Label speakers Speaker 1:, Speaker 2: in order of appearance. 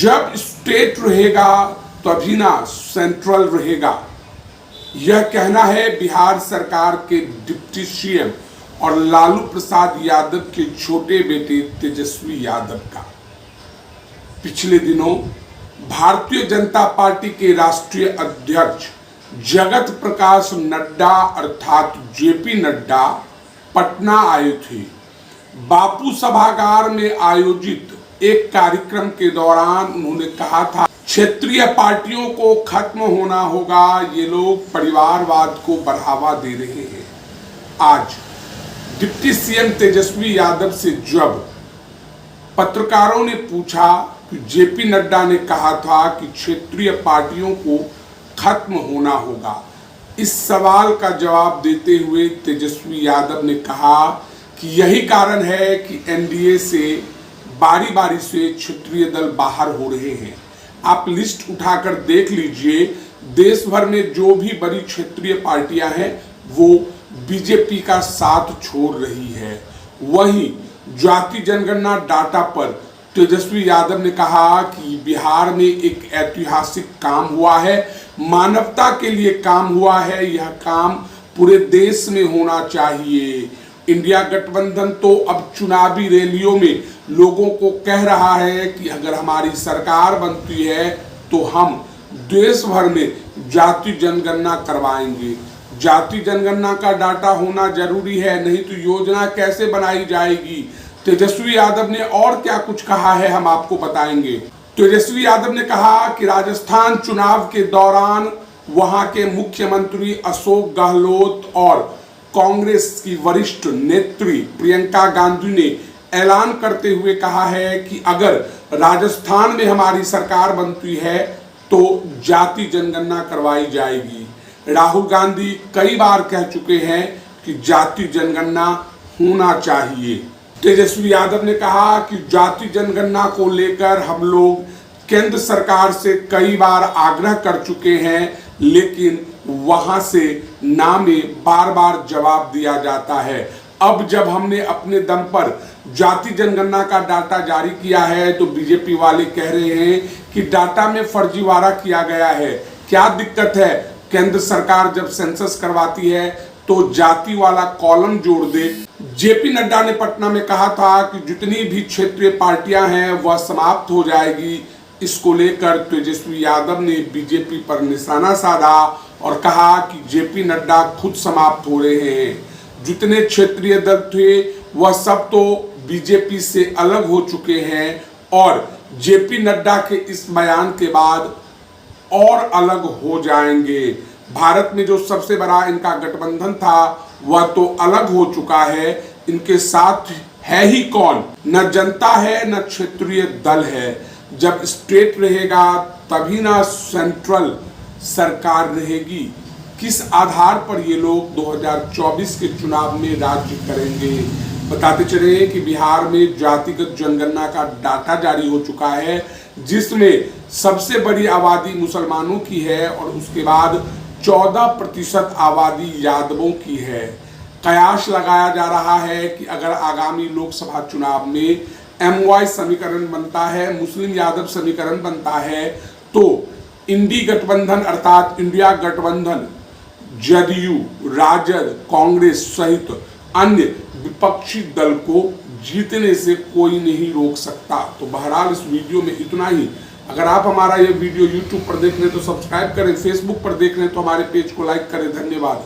Speaker 1: जब स्टेट रहेगा तभी ना सेंट्रल रहेगा, यह कहना है बिहार सरकार के डिप्टी सीएम और लालू प्रसाद यादव के छोटे बेटे तेजस्वी यादव का। पिछले दिनों भारतीय जनता पार्टी के राष्ट्रीय अध्यक्ष जगत प्रकाश नड्डा अर्थात जेपी नड्डा पटना आए थे। बापू सभागार में आयोजित एक कार्यक्रम के दौरान उन्होंने कहा था, क्षेत्रीय पार्टियों को खत्म होना होगा, ये लोग परिवारवाद को बढ़ावा दे रहे हैं। आज डिप्टी सीएम तेजस्वी यादव से जब पत्रकारों ने पूछा कि जेपी नड्डा ने कहा था कि क्षेत्रीय पार्टियों को खत्म होना होगा, इस सवाल का जवाब देते हुए तेजस्वी यादव ने कहा कि यही कारण है कि एनडीए से बारी बारी से क्षेत्रीय दल बाहर हो रहे हैं। आप लिस्ट उठाकर देख लीजिए, देश भर में जो भी बड़ी क्षेत्रीय पार्टियां हैं वो बीजेपी का साथ छोड़ रही है। वहीं जाति जनगणना डाटा पर तेजस्वी यादव ने कहा कि बिहार में एक ऐतिहासिक काम हुआ है, मानवता के लिए काम हुआ है, यह काम पूरे देश में होना चाहिए। इंडिया गठबंधन तो अब चुनावी रैलियों में लोगों को कह रहा है कि अगर हमारी सरकार बनती है तो हम देश भर में जाति जनगणना करवाएंगे। जाति जनगणना का डाटा होना जरूरी है, नहीं तो योजना कैसे बनाई जाएगी। तेजस्वी यादव ने और क्या कुछ कहा है हम आपको बताएंगे। तेजस्वी यादव ने कहा कि राजस्थान चुनाव के दौरान वहां के मुख्यमंत्री अशोक गहलोत और कांग्रेस की वरिष्ठ नेत्री प्रियंका गांधी ने ऐलान करते हुए कहा है कि अगर राजस्थान में हमारी सरकार बनती है तो जाति जनगणना करवाई जाएगी। राहुल गांधी कई बार कह चुके हैं कि जाति जनगणना होना चाहिए। तेजस्वी यादव ने कहा कि जाति जनगणना को लेकर हम लोग केंद्र सरकार से कई बार आग्रह कर चुके हैं, लेकिन वहां से ना में बार बार जवाब दिया जाता है। अब जब हमने अपने दम पर जाति जनगणना का डाटा जारी किया है तो बीजेपी वाले कह रहे हैं कि डाटा में फर्जीवाड़ा किया गया है। क्या दिक्कत है? केंद्र सरकार जब सेंसस करवाती है तो जाति वाला कॉलम जोड़ दे। जेपी नड्डा ने पटना में कहा था कि जितनी भी क्षेत्रीय पार्टियां हैं वह समाप्त हो जाएगी। इसको लेकर तेजस्वी यादव ने बीजेपी पर निशाना साधा और कहा कि जेपी नड्डा खुद समाप्त हो रहे हैं। जितने क्षेत्रीय दल थे वह सब तो बीजेपी से अलग हो चुके हैं और जेपी नड्डा के इस बयान के बाद और अलग हो जाएंगे। भारत में जो सबसे बड़ा इनका गठबंधन था वह तो अलग हो चुका है, इनके साथ है ही कौन? न जनता है न क्षेत्रीय दल है। जब स्टेट रहेगा तभी ना सेंट्रल सरकार रहेगी। किस आधार पर ये लोग 2024 के चुनाव में राज्य करेंगे? बताते चले कि बिहार में जातिगत जनगणना का डाटा जारी हो चुका है, जिसमें सबसे बड़ी आबादी मुसलमानों की है और उसके बाद 14% आबादी यादवों की है। कयास लगाया जा रहा है कि अगर आगामी लोकसभा चुनाव में MY समीकरण बनता है, मुस्लिम यादव समीकरण बनता है, तो इंडी गठबंधन अर्थात इंडिया गठबंधन जदयू, राजद, कांग्रेस सहित अन्य विपक्षी दल को जीतने से कोई नहीं रोक सकता। तो बहरहाल इस वीडियो में इतना ही। अगर आप हमारा ये वीडियो YouTube पर देख रहे हैं तो सब्सक्राइब करें, फेसबुक पर देख रहे हैं तो हमारे पेज को लाइक करें। धन्यवाद।